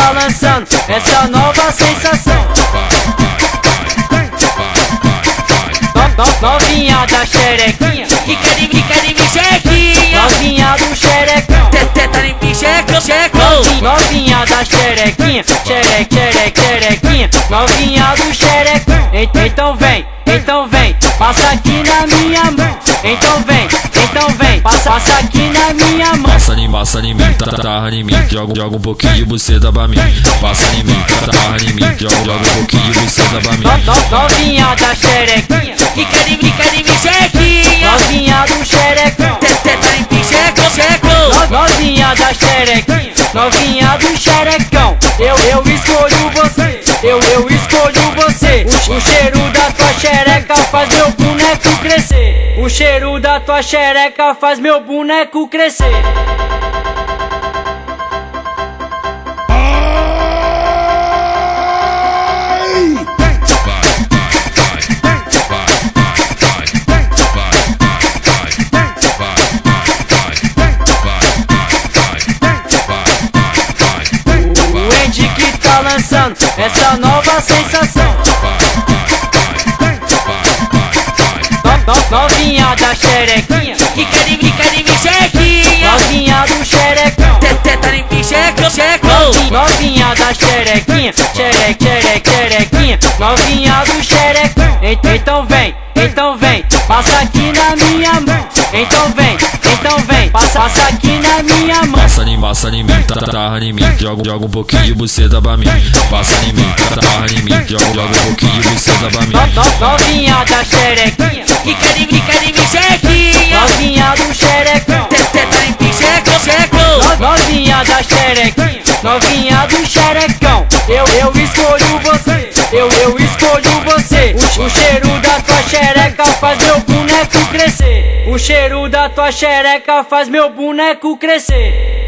tá lançando essa nova sensação. Novinha da xerequinha, que quer em mim, chequinha. novinha do xerecão, Tá em mim, checo. novinha da xerequinha, xerequinha, novinha do xerecão. Então vem, passa aqui na minha mão. Então vem, passa aqui na minha mão. Passa em mim, tá em mim, joga um pouquinho de buceta pra mim. Passa em mim, tá em mim, joga um pouquinho de buceta pra mim. Novinha da xerequinha, Que quer em mim, chequinha. novinha do xerecão, Tá em mim, checo. novinha da xerequinha, novinha do xerecão. Eu escolho você, eu escolho você. O cheiro da tua xereca faz meu boneco crescer. O cheiro da tua xereca faz meu boneco crescer. O Andy que tá lançando essa nova sensação. Novinha da xerequinha, Que quer em mim, chequinha. novinha do xerecão, Tá em mim, checo. novinha da xerequinha, xerequinha, novinha do xerecão. Então vem, passa aqui na minha mão. Então vem, passa aqui na minha mão. Passa em mim, tá em mim, joga um pouquinho de buceta pra mim. Passa em mim, tá em mim, joga um pouquinho de buceta pra mim. Novinha da xerequinha, Que quer em mim, chequinha. novinha do xerecão, Tá em mim, checo. novinha da xerequinha, novinha do xerecão. Eu escolho você, eu escolho você. O cheiro da tua xereca faz meu boneco crescer. O cheiro da tua xereca faz meu boneco crescer.